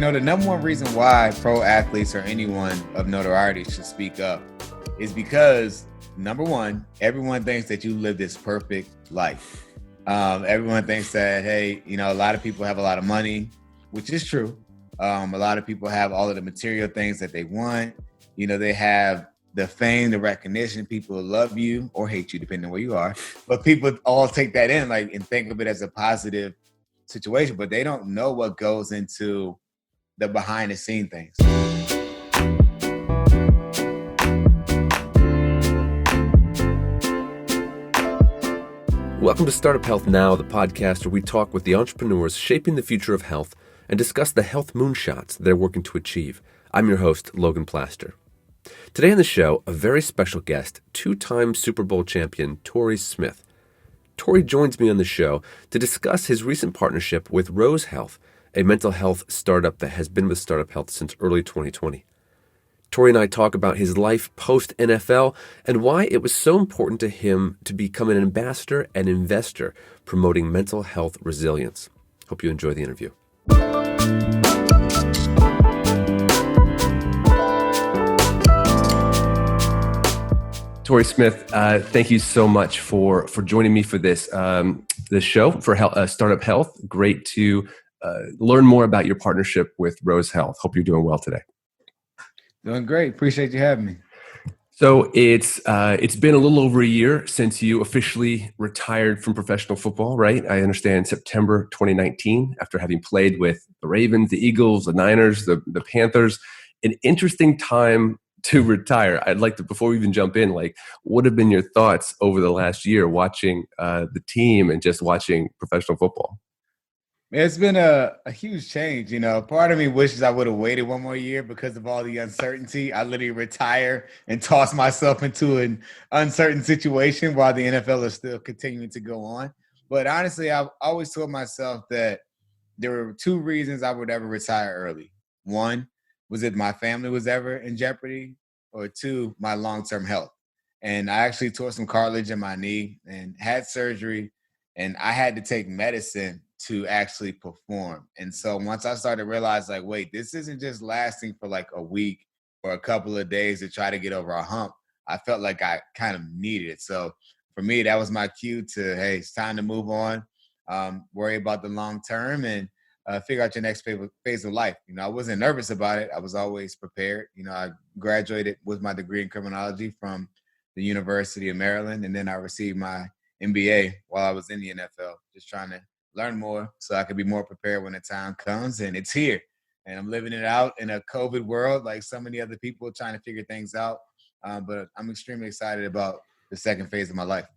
The number one reason why pro athletes or anyone of notoriety should speak up is because, number one, everyone thinks that you live this perfect life. Everyone thinks that, hey, a lot of people have a lot of money, which is true. A lot of people have all of the material things that they want. They have the fame, the recognition. People love you or hate you, depending on where you are. But people all take that in, and think of it as a positive situation. But they don't know what goes into the behind the scene things. Welcome to Startup Health Now, the podcast where we talk with the entrepreneurs shaping the future of health and discuss the health moonshots they're working to achieve. I'm your host, Logan Plaster. Today on the show, a very special guest, two-time Super Bowl champion, Torrey Smith. Torrey joins me on the show to discuss his recent partnership with Rose Health, a mental health startup that has been with Startup Health since early 2020. Torrey and I talk about his life post-NFL and why it was so important to him to become an ambassador and investor promoting mental health resilience. Hope you enjoy the interview. Torrey Smith, thank you so much for joining me for this show for Startup Health. Great to learn more about your partnership with Rose Health. Hope you're doing well today. Doing great. Appreciate you having me. So it's been a little over a year since you officially retired from professional football, right? I understand September 2019, after having played with the Ravens, the Eagles, the Niners, the Panthers. An interesting time to retire. I'd like to, before we even jump in, what have been your thoughts over the last year watching the team and just watching professional football? It's been a huge change. Part of me wishes I would have waited one more year because of all the uncertainty. I literally retire and toss myself into an uncertain situation while the NFL is still continuing to go on. But honestly, I've always told myself that there were two reasons I would ever retire early. One was if my family was ever in jeopardy, or two, my long-term health. And I actually tore some cartilage in my knee and had surgery, and I had to take medicine to actually perform. And so once I started to realize, wait, this isn't just lasting for a week or a couple of days to try to get over a hump, I felt like I kind of needed it. So for me, that was my cue to, hey, it's time to move on, worry about the long term, and figure out your next phase of life. I wasn't nervous about it. I was always prepared. I graduated with my degree in criminology from the University of Maryland, and then I received my MBA while I was in the NFL, just trying to learn more so I could be more prepared when the time comes. And it's here. And I'm living it out in a COVID world like so many other people trying to figure things out. But I'm extremely excited about the second phase of my life.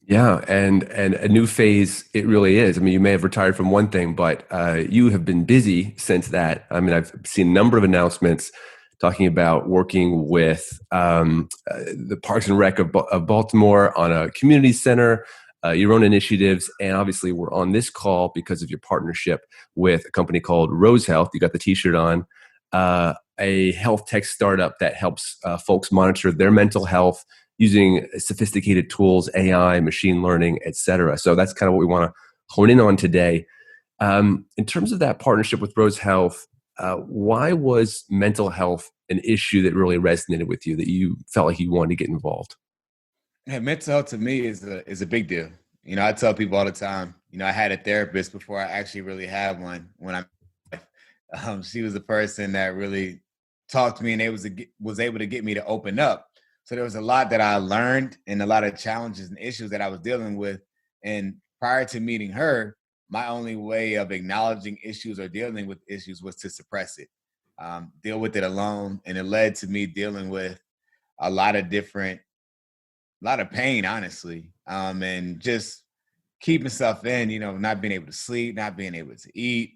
Yeah, and a new phase it really is. I mean, you may have retired from one thing, but you have been busy since that. I mean, I've seen a number of announcements talking about working with the Parks and Rec of Baltimore on a community center, your own initiatives, and obviously we're on this call because of your partnership with a company called Rose Health. You got the t-shirt on, a health tech startup that helps folks monitor their mental health using sophisticated tools, AI, machine learning, et cetera. So that's kind of what we want to hone in on today. In terms of that partnership with Rose Health, why was mental health an issue that really resonated with you, that you felt like you wanted to get involved? Yeah, mental health to me is a big deal. I tell people all the time, I had a therapist before I actually really had one. She was the person that really talked to me and was able to get me to open up. So there was a lot that I learned and a lot of challenges and issues that I was dealing with. And prior to meeting her, my only way of acknowledging issues or dealing with issues was to suppress it, deal with it alone. And it led to me dealing with a lot of pain, honestly, and just keeping stuff in, not being able to sleep, not being able to eat,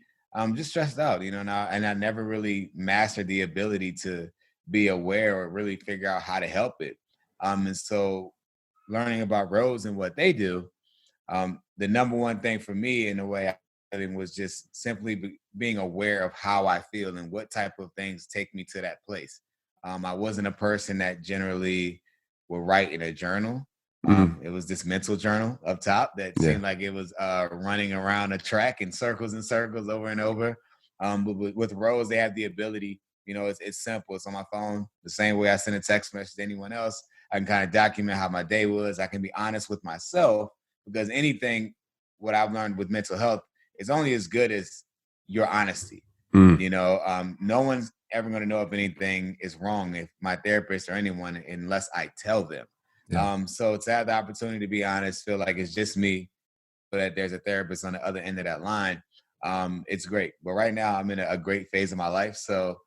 just stressed out, and I never really mastered the ability to be aware or really figure out how to help it. And so learning about Rose and what they do, the number one thing for me in a way was just simply being aware of how I feel and what type of things take me to that place. I wasn't a person that generally would write in a journal. It was this mental journal up top that seemed like it was running around a track in circles and circles over and over. But with Rose, they have the ability, it's simple. It's on my phone. The same way I send a text message to anyone else, I can kind of document how my day was. I can be honest with myself because what I've learned with mental health is only as good as your honesty. Mm. No one's ever going to know if anything is wrong, if my therapist or anyone, unless I tell them. Yeah. So to have the opportunity to be honest, feel like it's just me, but that there's a therapist on the other end of that line, it's great. But right now I'm in a great phase of my life. So,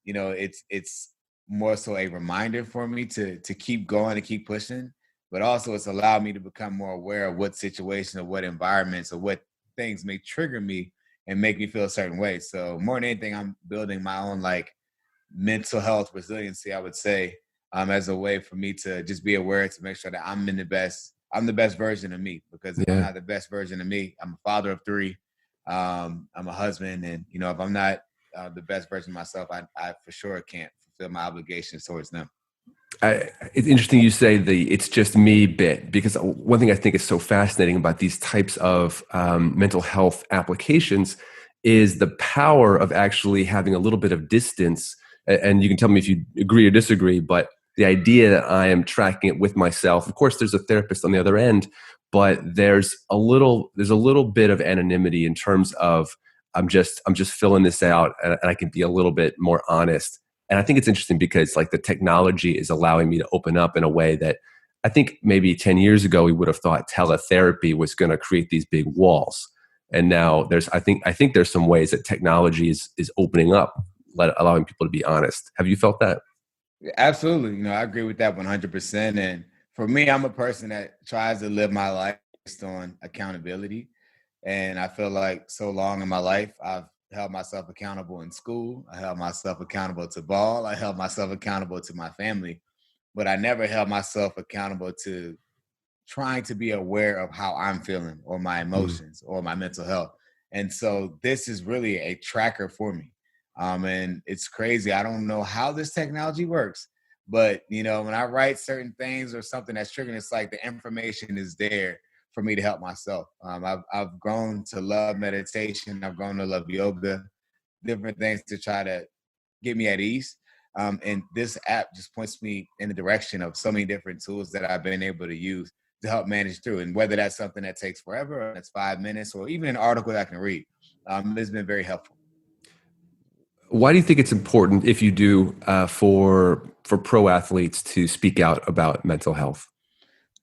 it's more so a reminder for me to keep going, to keep pushing, but also it's allowed me to become more aware of what situations or what environments or what things may trigger me and make me feel a certain way. So more than anything, I'm building my own like mental health resiliency, I would say, as a way for me to just be aware to make sure that I'm the best version of me. Because if I'm Yeah. not the best version of me, I'm a father of three, I'm a husband, and if I'm not the best version of myself, I for sure can't fulfill my obligations towards them. It's interesting you say the "it's just me" bit, because one thing I think is so fascinating about these types of mental health applications is the power of actually having a little bit of distance. And you can tell me if you agree or disagree, but the idea that I am tracking it with myself. Of course, there's a therapist on the other end, but there's a little bit of anonymity in terms of I'm just filling this out, and I can be a little bit more honest. And I think it's interesting because like the technology is allowing me to open up in a way that I think maybe 10 years ago we would have thought teletherapy was going to create these big walls. And now I think there's some ways that technology is opening up, allowing people to be honest. Have you felt that? Yeah, absolutely. I agree with that 100%. And for me, I'm a person that tries to live my life based on accountability. And I feel like so long in my life, I've held myself accountable in school. I held myself accountable to ball. I held myself accountable to my family, but I never held myself accountable to trying to be aware of how I'm feeling or my Mm. emotions or my mental health. And so this is really a tracker for me. And it's crazy. I don't know how this technology works, but when I write certain things or something that's triggering, it's like the information is there for me to help myself. I've grown to love meditation. I've grown to love yoga, different things to try to get me at ease. And this app just points me in the direction of so many different tools that I've been able to use to help manage through. And whether that's something that takes forever, or that's 5 minutes, or even an article that I can read, it's been very helpful. Why do you think it's important, if you do, for pro athletes to speak out about mental health?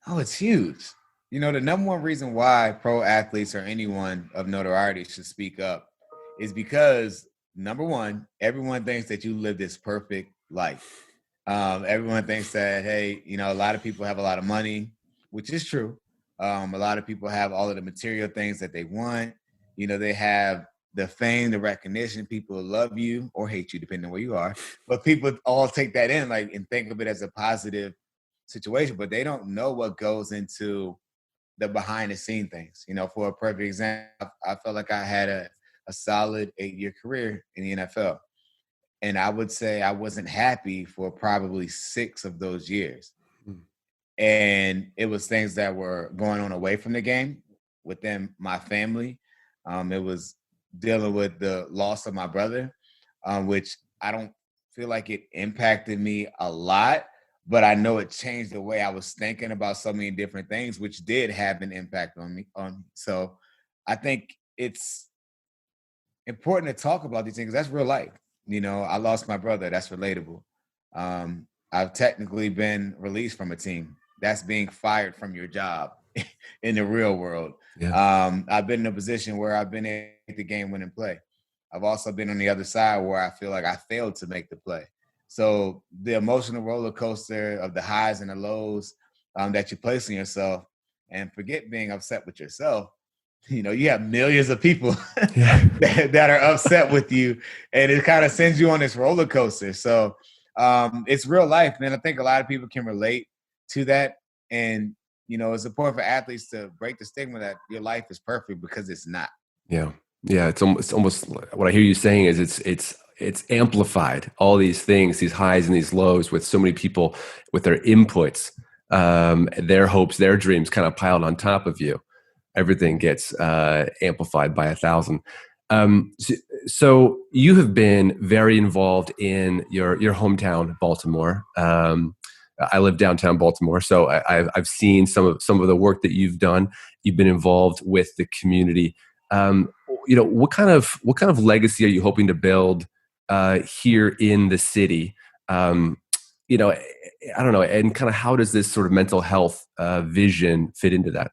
Oh, it's huge. The number one reason why pro athletes or anyone of notoriety should speak up is because number one, everyone thinks that you live this perfect life. Everyone thinks that, hey, a lot of people have a lot of money, which is true. A lot of people have all of the material things that they want. They have the fame, the recognition. People love you or hate you, depending on where you are. But people all take that in, like, and think of it as a positive situation, but they don't know what goes into the behind the scene things. For a perfect example, I felt like I had a solid 8-year career in the NFL. And I would say I wasn't happy for probably 6 of those years. Mm. And it was things that were going on away from the game within my family. It was dealing with the loss of my brother, which I don't feel like it impacted me a lot, but I know it changed the way I was thinking about so many different things, which did have an impact on me. So I think it's important to talk about these things. That's real life. I lost my brother. That's relatable. I've technically been released from a team. That's being fired from your job in the real world. Yeah. I've been in a position where I've been in the game winning play. I've also been on the other side where I feel like I failed to make the play. So the emotional roller coaster of the highs and the lows that you place on yourself, and forget being upset with yourself. You have millions of people Yeah. that are upset with you, and it kind of sends you on this roller coaster. So it's real life, man. I think a lot of people can relate to that. And, it's important for athletes to break the stigma that your life is perfect, because it's not. Yeah. Yeah. It's almost what I hear you saying is it's amplified, all these things, these highs and these lows, with so many people with their inputs, their hopes, their dreams kind of piled on top of you. Everything gets amplified by 1,000. So, so you have been very involved in your hometown, Baltimore. I live downtown Baltimore, so I've seen some of the work that you've done. You've been involved with the community. Um, what kind of legacy are you hoping to build here in the city? Um, you know, I don't know, and kind of how does this sort of mental health vision fit into that?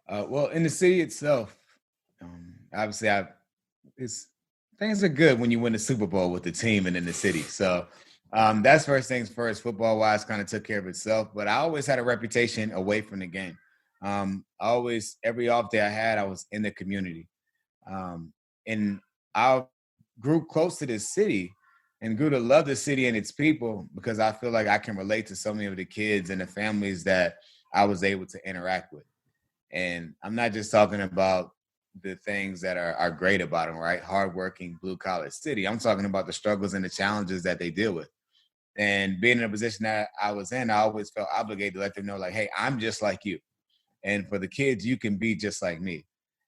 Well, in the city itself, obviously, it's things are good when you win the Super Bowl with the team and in the city. So that's first things first. Football wise, kind of took care of itself. But I always had a reputation away from the game. I always every off day I had, I was in the community, and I grew close to this city and grew to love the city and its people because I feel like I can relate to so many of the kids and the families that I was able to interact with. And I'm not just talking about the things that are great about them, right? Hardworking blue collar city. I'm talking about the struggles and the challenges that they deal with. And being in a position that I was in, I always felt obligated to let them know, like, hey, I'm just like you. And for the kids, you can be just like me.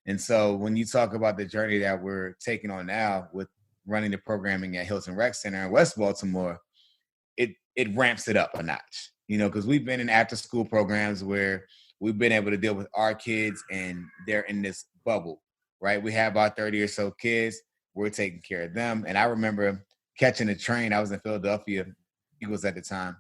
And so when you talk about the journey that we're taking on now with running the programming at Hilton Rec Center in West Baltimore, it ramps it up a notch, because we've been in after school programs where we've been able to deal with our kids and they're in this bubble, right? We have about 30 or so kids. We're taking care of them. And I remember catching a train. I was in Philadelphia Eagles at the time.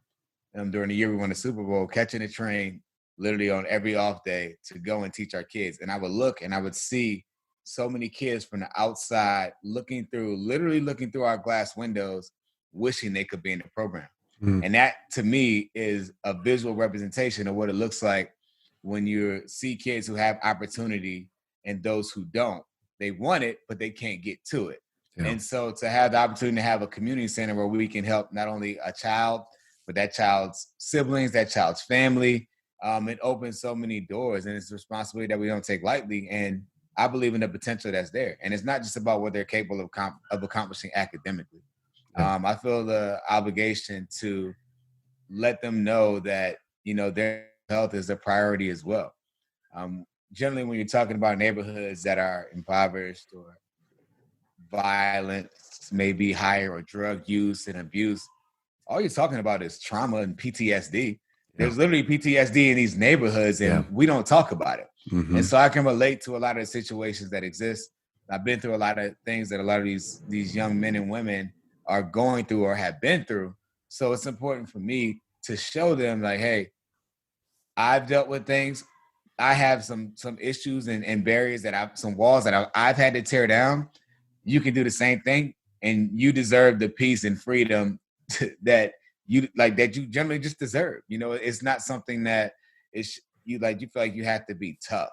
During the year we won the Super Bowl, catching a train literally on every off day to go and teach our kids. And I would look and I would see so many kids from the outside literally looking through our glass windows, wishing they could be in the program. Mm, And that to me is a visual representation of what it looks like when you see kids who have opportunity and those who don't. They want it, but they can't get to it. yeah. And so to have the opportunity to have a community center where we can help not only a child, but that child's siblings, that child's family, it opens so many doors, and it's a responsibility that we don't take lightly. And I believe in the potential that's there. And it's not just about what they're capable of accomplishing academically. Yeah. I feel the obligation to let them know that their health is a priority as well. Um, Generally, when you're talking about neighborhoods that are impoverished or violence may be higher or drug use and abuse, all you're talking about is trauma and PTSD. Yeah. There's literally PTSD in these neighborhoods, Yeah. and we don't talk about it. And Hmm. so I can relate to a lot of the situations that exist. I've been through a lot of things that a lot of these young men and women are going through or have been through. So it's important for me to show them, like, hey, I've dealt with things. I have some issues and barriers that some walls that I've had to tear down. You can do the same thing, and you deserve the peace and freedom that you generally just deserve. It's not something that is you like. You feel like you have to be tough.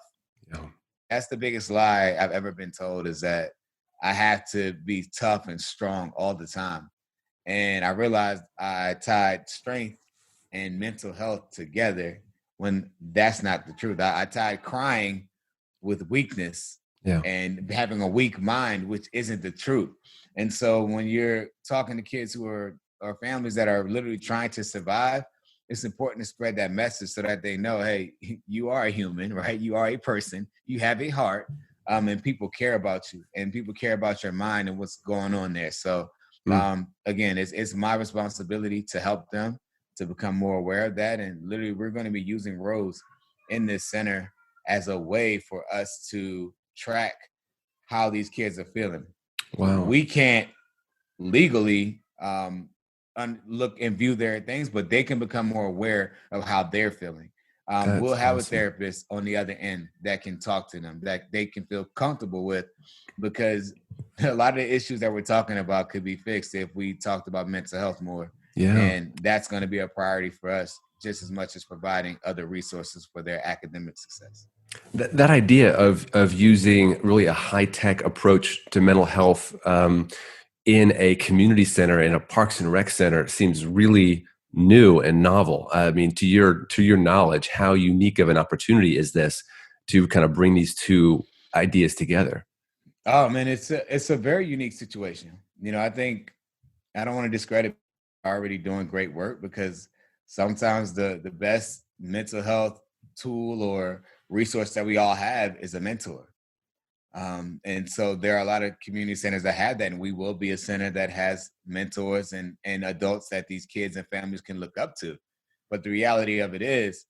Yeah. That's the biggest lie I've ever been told, is that I have to be tough and strong all the time. And I realized I tied strength and mental health together when that's not the truth. I tied crying with weakness Yeah. and having a weak mind, which isn't the truth. And so when you're talking to kids who are or families that are literally trying to survive, it's important to spread that message so that they know, hey, you are a human, right? You are a person. You have a heart, and people care about you, and people care about your mind and what's going on there. So Mm. again, it's my responsibility to help them to become more aware of that. And literally, we're going to be using Rose in this center as a way for us to track how these kids are feeling. Wow. We can't legally look and view their things, but they can become more aware of how they're feeling. We'll That's have a awesome. therapist on the other end that can talk to them, that they can feel comfortable with, because a lot of the issues that we're talking about could be fixed if we talked about mental health more. Yeah. And that's going to be a priority for us just as much as providing other resources for their academic success. That idea of using really a high tech approach to mental health in a community center, in a parks and rec center, seems really new and novel. I mean, to your knowledge, how unique of an opportunity is this to kind of bring these two ideas together? Oh man, it's a very unique situation. I think I don't want to discredit already doing great work, because sometimes the best mental health tool or resource that we all have is a mentor. And so there are a lot of community centers that have that, and we will be a center that has mentors and adults that these kids and families can look up to. But the reality of it is,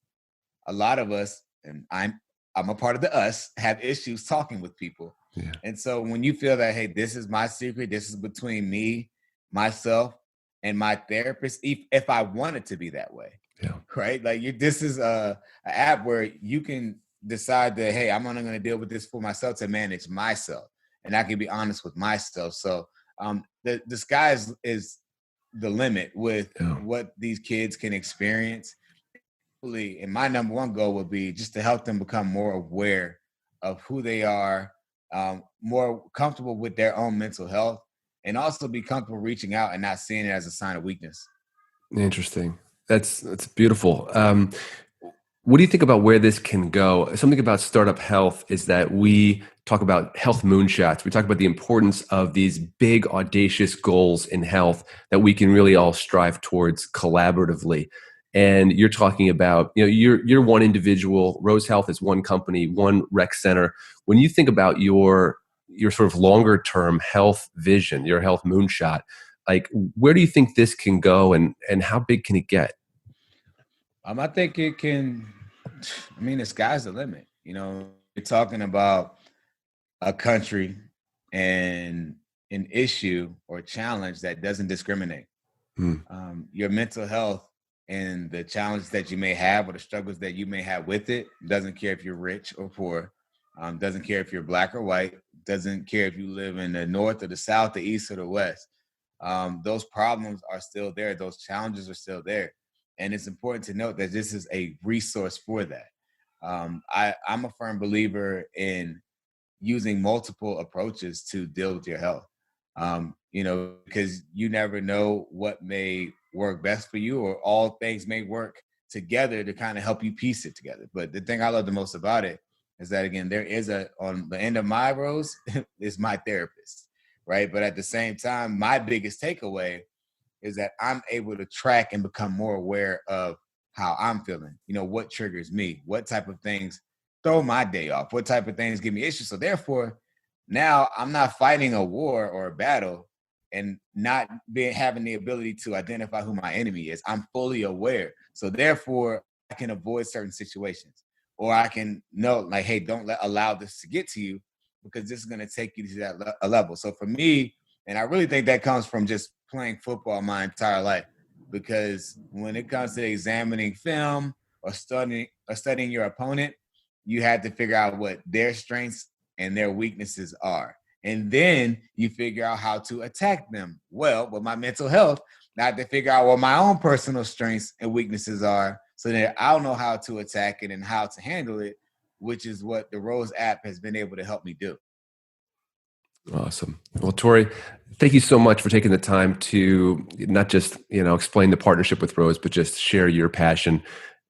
a lot of us, and I'm a part of the us, have issues talking with people. Yeah. And so when you feel that, hey, this is my secret, this is between me, myself, and my therapist, if I want it to be that way, Yeah. right? Like this is a app where you can decide that, hey, I'm only going to deal with this for myself to manage myself, and I can be honest with myself. So the sky is the limit with Yeah. what these kids can experience. And my number one goal would be just to help them become more aware of who they are, more comfortable with their own mental health, and also be comfortable reaching out and not seeing it as a sign of weakness. Interesting. That's beautiful. What do you think about where this can go? Something about startup health is that we talk about health moonshots. We talk about the importance of these big, audacious goals in health that we can really all strive towards collaboratively. And you're talking about, you're one individual. Rose Health is one company, one rec center. When you think about your sort of longer term health vision, your health moonshot, like where do you think this can go, and how big can it get? I think it can. I mean, the sky's the limit. You're talking about a country and an issue or challenge that doesn't discriminate. Your mental health and the challenges that you may have or the struggles that you may have with it doesn't care if you're rich or poor, doesn't care if you're black or white, doesn't care if you live in the north or the south, the east or the west. Those problems are still there. Those challenges are still there. And it's important to note that this is a resource for that. I'm a firm believer in using multiple approaches to deal with your health. Because you never know what may work best for you, or all things may work together to kind of help you piece it together. But the thing I love the most about it is that, again, there is on the end of my rose is my therapist, right? But at the same time, my biggest takeaway is that I'm able to track and become more aware of how I'm feeling, what triggers me, what type of things throw my day off, what type of things give me issues. So therefore, now I'm not fighting a war or a battle and not having the ability to identify who my enemy is. I'm fully aware. So therefore, I can avoid certain situations, or I can know, like, hey, don't allow this to get to you, because this is going to take you to that a level. So for me, and I really think that comes from just playing football my entire life, because when it comes to examining film or studying your opponent, you have to figure out what their strengths and their weaknesses are. And then you figure out how to attack them. Well, with my mental health, I have to figure out what my own personal strengths and weaknesses are, so that I'll know how to attack it and how to handle it, which is what the Rose app has been able to help me do. Awesome. Well, Torrey, thank you so much for taking the time to not just, explain the partnership with Rose, but just share your passion.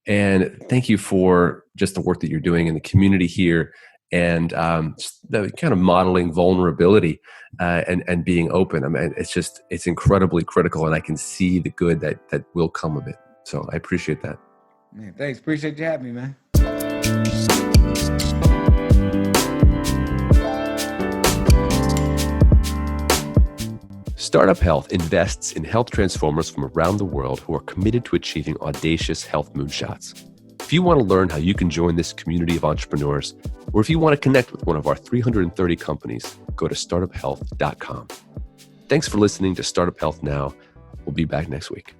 And thank you for just the work that you're doing in the community here, and the kind of modeling vulnerability and being open. I mean, it's incredibly critical, and I can see the good that will come of it. So I appreciate that. Man, thanks. Appreciate you having me, man. Startup Health invests in health transformers from around the world who are committed to achieving audacious health moonshots. If you want to learn how you can join this community of entrepreneurs, or if you want to connect with one of our 330 companies, go to startuphealth.com. Thanks for listening to Startup Health Now. We'll be back next week.